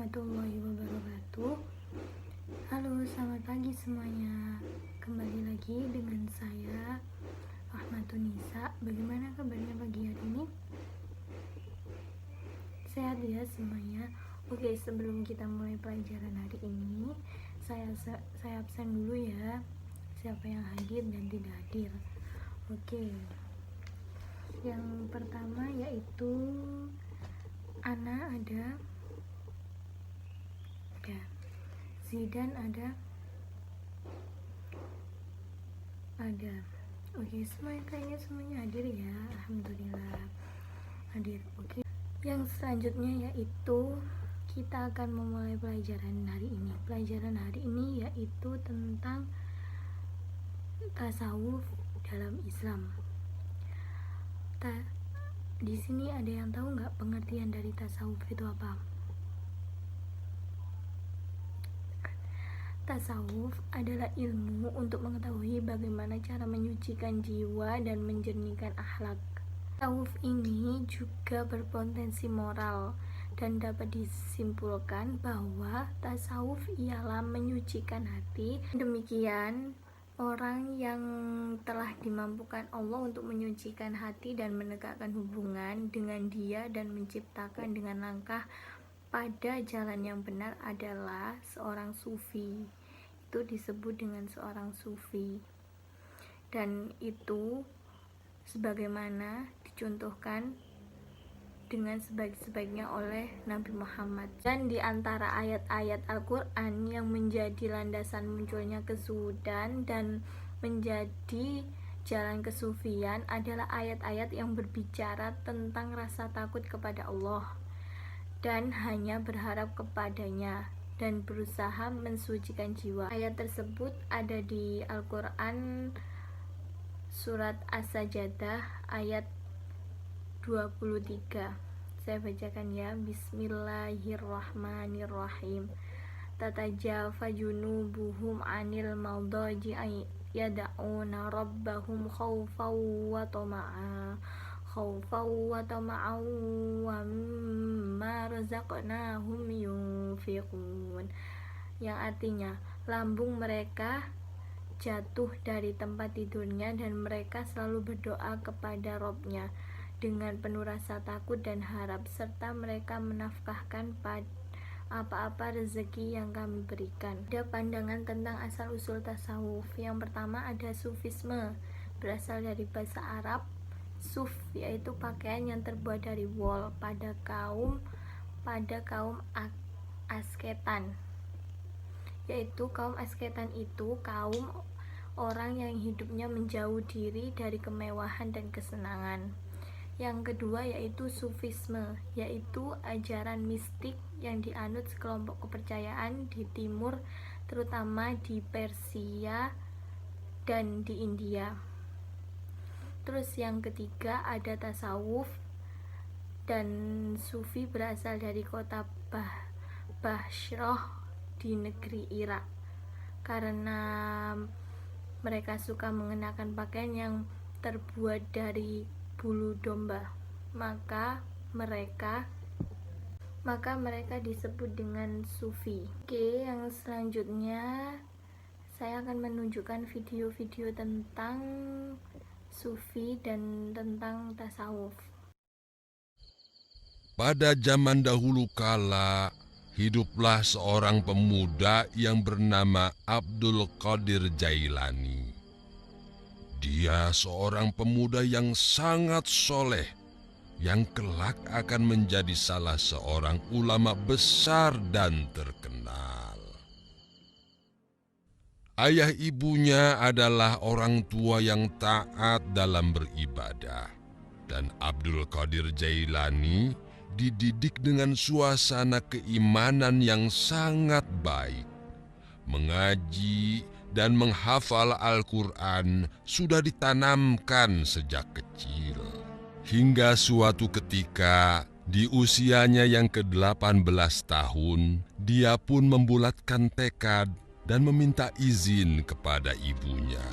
warahmatullahi wabarakatuh. Halo, selamat pagi semuanya. Kembali lagi dengan saya Rahmatunisa. Bagaimana kabarnya pagi hari ini? Sehat ya semuanya. Oke, sebelum kita mulai pelajaran hari ini, saya absen dulu ya. Siapa yang hadir dan tidak hadir. Oke. Yang pertama yaitu Ana ada, Zidan ada. Oke, semuanya hadir ya. Alhamdulillah hadir. Oke. Yang selanjutnya yaitu kita akan memulai pelajaran hari ini. Pelajaran hari ini yaitu tentang tasawuf dalam Islam. Di sini ada yang tahu nggak pengertian dari tasawuf itu apa? Tasawuf adalah ilmu untuk mengetahui bagaimana cara menyucikan jiwa dan menjernihkan akhlak. Tasawuf ini juga berpotensi moral dan dapat disimpulkan bahwa tasawuf ialah menyucikan hati. Demikian, orang yang telah dimampukan Allah untuk menyucikan hati dan menegakkan hubungan dengan Dia dan menciptakan dengan langkah pada jalan yang benar adalah seorang sufi. Itu disebut dengan seorang sufi, dan itu sebagaimana dicontohkan dengan sebaik-sebaiknya oleh Nabi Muhammad. Dan di antara ayat-ayat Al-Quran yang menjadi landasan munculnya kezuhudan dan menjadi jalan kesufian adalah ayat-ayat yang berbicara tentang rasa takut kepada Allah dan hanya berharap kepadanya dan berusaha mensucikan jiwa. Ayat tersebut ada di Al-Quran surat As-Sajdah ayat 23. Saya bacakan ya. Bismillahirrahmanirrahim. Tatajafa junubuhum anil mawdaji'i yad'una rabbahum khawfan wa tama'an wa mimma razaqnahum yunfiqun, yang artinya lambung mereka jatuh dari tempat tidurnya dan mereka selalu berdoa kepada Robnya dengan penuh rasa takut dan harap, serta mereka menafkahkan apa-apa rezeki yang kami berikan. Ada pandangan tentang asal-usul tasawuf. Yang pertama ada sufisme, berasal dari bahasa Arab suf, yaitu pakaian yang terbuat dari wol pada kaum asketan. Yaitu kaum asketan itu kaum orang yang hidupnya menjauh diri dari kemewahan dan kesenangan. Yang kedua yaitu sufisme, yaitu ajaran mistik yang dianut sekelompok kepercayaan di timur, terutama di Persia dan di India. Terus yang ketiga ada tasawuf dan sufi, berasal dari kota Bashrah di negeri Irak. Karena mereka suka mengenakan pakaian yang terbuat dari bulu domba, maka mereka disebut dengan sufi. Oke, yang selanjutnya saya akan menunjukkan video-video tentang sufi dan tentang tasawuf. Pada zaman dahulu kala, hiduplah seorang pemuda yang bernama Abdul Qadir Jailani. Dia seorang pemuda yang sangat soleh, yang kelak akan menjadi salah seorang ulama besar dan terkenal. Ayah ibunya adalah orang tua yang taat dalam beribadah, dan Abdul Qadir Jailani dididik dengan suasana keimanan yang sangat baik. Mengaji dan menghafal Al-Quran sudah ditanamkan sejak kecil. Hingga suatu ketika, di usianya yang ke-18 tahun, dia pun membulatkan tekad dan meminta izin kepada ibunya.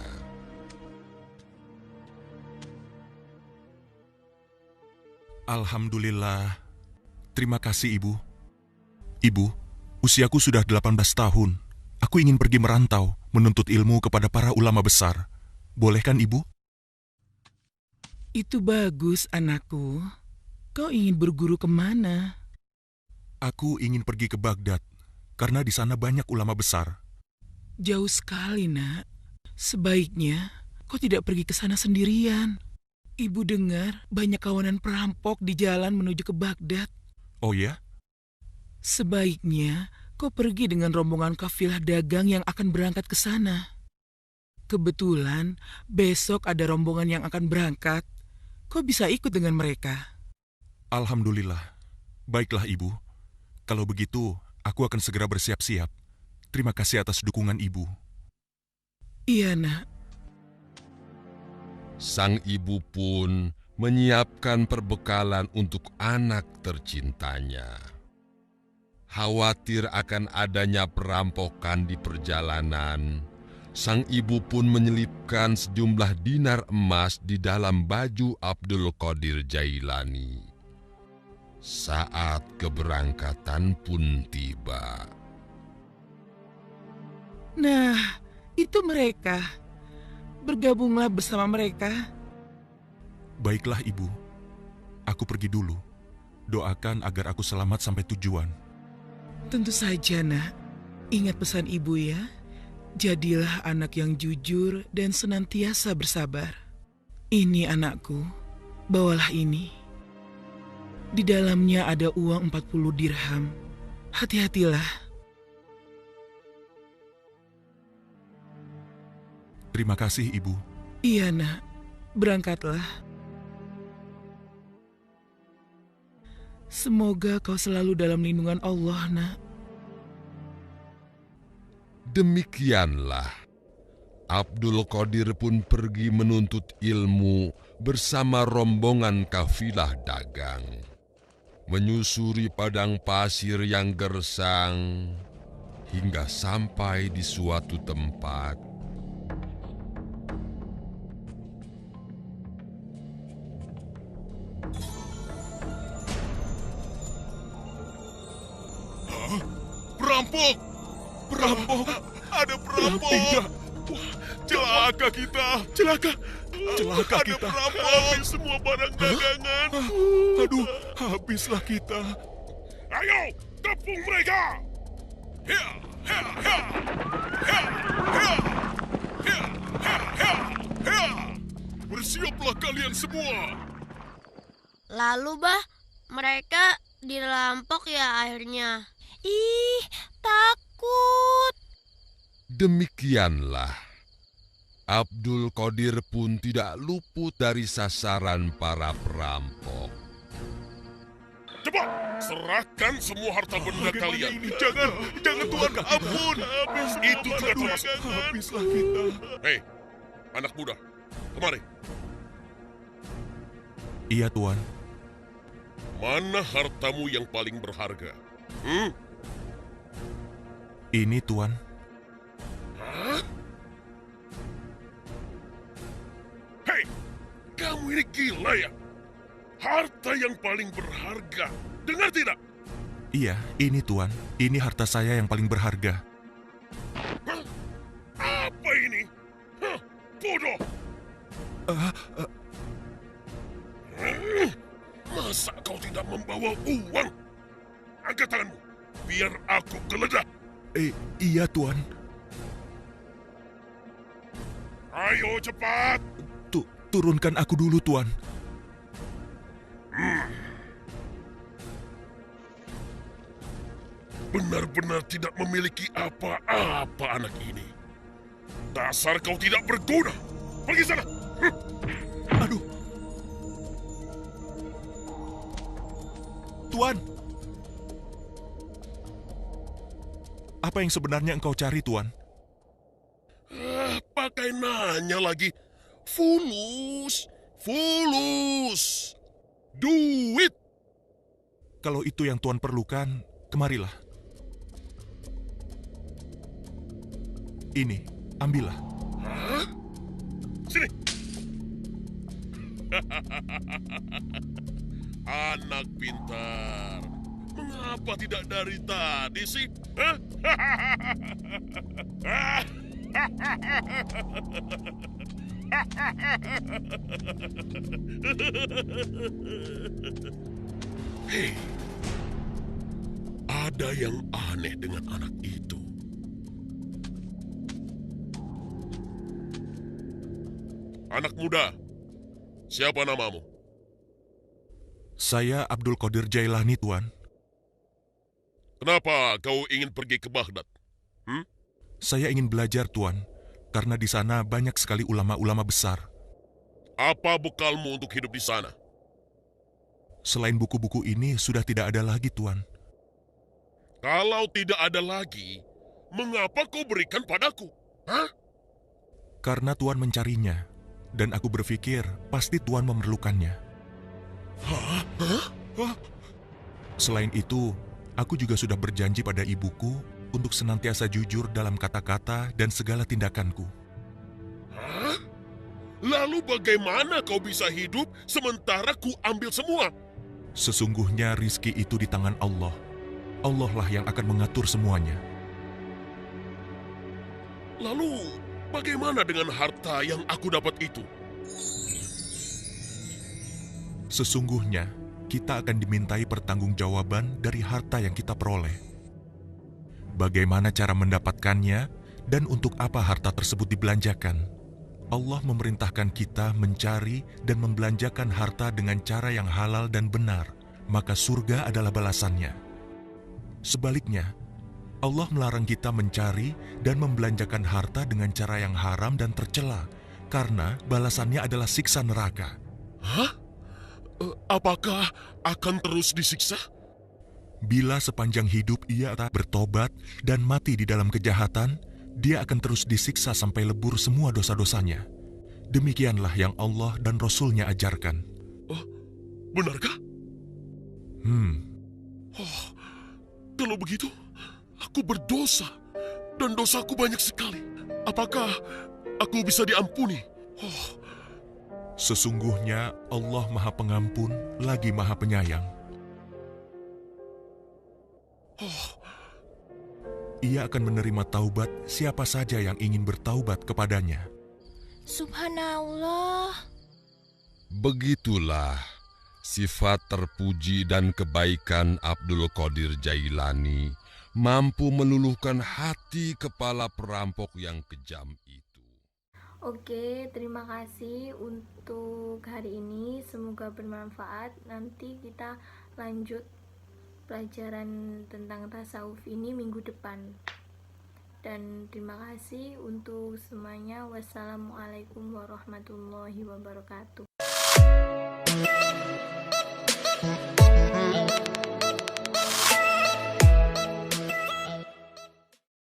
Alhamdulillah, terima kasih Ibu. Ibu, Usiaku sudah 18 tahun. Aku ingin pergi merantau, menuntut ilmu kepada para ulama besar. Boleh kan, Ibu? Itu bagus, anakku. Kau ingin berguru kemana? Aku ingin pergi ke Baghdad, karena di sana banyak ulama besar. Jauh sekali, nak. Sebaiknya kau tidak pergi ke sana sendirian. Ibu dengar banyak kawanan perampok di jalan menuju ke Baghdad. Oh ya? Sebaiknya kau pergi dengan rombongan kafilah dagang yang akan berangkat ke sana. Kebetulan besok ada rombongan yang akan berangkat. Kau bisa ikut dengan mereka. Alhamdulillah. Baiklah, Ibu. Kalau begitu, aku akan segera bersiap-siap. Terima kasih atas dukungan Ibu. Iya, nak. Sang ibu pun menyiapkan perbekalan untuk anak tercintanya. Khawatir akan adanya perampokan di perjalanan, sang ibu pun menyelipkan sejumlah dinar emas di dalam baju Abdul Qadir Jailani. Saat keberangkatan pun tiba. Nah, itu mereka. Bergabunglah bersama mereka. Baiklah, Ibu. Aku pergi dulu. Doakan agar aku selamat sampai tujuan. Tentu saja, nak. Ingat pesan ibu ya. Jadilah anak yang jujur dan senantiasa bersabar. Ini anakku, bawalah ini. Di dalamnya ada uang 40 dirham. Hati-hatilah. Terima kasih, Ibu. Iya, nak. Berangkatlah. Semoga kau selalu dalam lindungan Allah, nak. Demikianlah, Abdul Qadir pun pergi menuntut ilmu bersama rombongan kafilah dagang. Menyusuri padang pasir yang gersang, hingga sampai di suatu tempat. Perampok! Perampok! Ada perampok! Tidak. Celaka kita! Celaka Ada kita. perampok! Habis semua barang dagangan! Aduh, habislah kita. Ayo, tepung mereka! Hia, hia, hia! Hia, hia! Hia, hia, hia! Hia! Bersiaplah kalian semua! Lalu, Bah, mereka dirampok ya akhirnya. Ih, takut. Demikianlah, Abdul Qadir pun tidak luput dari sasaran para perampok. Cepat, serahkan semua harta benda Bagaimana kalian. ini? Jangan Tuhan, Kita. ampun. Itu juga termasuk. Habislah kita. Hei, anak muda, kemari. Iya, Tuan. Mana hartamu yang paling berharga? Ini, Tuan. Hah? Hei, kamu ini gila ya? Harta yang paling berharga. Dengar tidak? Iya, ini, Tuan. Ini harta saya yang paling berharga. Hah? Apa ini? Hah? Bodoh! Masa kau tidak membawa uang? Angkat tanganmu, biar aku geledah. Iya, Tuan. Ayo cepat! Turunkan aku dulu, Tuan. Benar-benar tidak memiliki apa-apa anak ini. Dasar kau tidak berguna. Pergi sana. Aduh. Tuan. Apa yang sebenarnya engkau cari, Tuan? Pakai nanya lagi. Fulus. Fulus. Duit. Kalau itu yang Tuan perlukan, kemarilah. Ini, ambillah. Hah? Sini. Anak pintar. Mengapa tidak dari tadi sih? Hah? Hei, ada yang aneh dengan anak itu. Anak muda, siapa namamu? Saya Abdul Qadir Jailani, Tuan. Kenapa kau ingin pergi ke Baghdad? Saya ingin belajar, Tuan, karena di sana banyak sekali ulama-ulama besar. Apa bekalmu untuk hidup di sana? Selain buku-buku ini, sudah tidak ada lagi, Tuan. Kalau tidak ada lagi, mengapa kau berikan padaku? Hah? Karena Tuan mencarinya, dan aku berpikir pasti Tuan memerlukannya. Hah? Selain itu, aku juga sudah berjanji pada ibuku untuk senantiasa jujur dalam kata-kata dan segala tindakanku. Hah? Lalu bagaimana kau bisa hidup sementara ku ambil semua? Sesungguhnya rizki itu di tangan Allah. Allah lah yang akan mengatur semuanya. Lalu bagaimana dengan harta yang aku dapat itu? Sesungguhnya, kita akan dimintai pertanggungjawaban dari harta yang kita peroleh. Bagaimana cara mendapatkannya dan untuk apa harta tersebut dibelanjakan? Allah memerintahkan kita mencari dan membelanjakan harta dengan cara yang halal dan benar, maka surga adalah balasannya. Sebaliknya, Allah melarang kita mencari dan membelanjakan harta dengan cara yang haram dan tercela, karena balasannya adalah siksa neraka. Hah? Apakah akan terus disiksa? Bila sepanjang hidup ia tak bertobat dan mati di dalam kejahatan, dia akan terus disiksa sampai lebur semua dosa-dosanya. Demikianlah yang Allah dan Rasul-Nya ajarkan. Oh, benarkah? Oh, kalau begitu, aku berdosa dan dosaku banyak sekali. Apakah aku bisa diampuni? Oh, Sesungguhnya Allah Maha Pengampun lagi Maha Penyayang. Ia akan menerima taubat siapa saja yang ingin bertaubat kepadanya. Subhanallah. Begitulah sifat terpuji dan kebaikan Abdul Qadir Jailani mampu meluluhkan hati kepala perampok yang kejam itu. Oke, terima kasih untuk hari ini. Semoga bermanfaat. Nanti kita lanjut pelajaran tentang tasawuf ini minggu depan. Dan terima kasih untuk semuanya. Wassalamualaikum warahmatullahi wabarakatuh.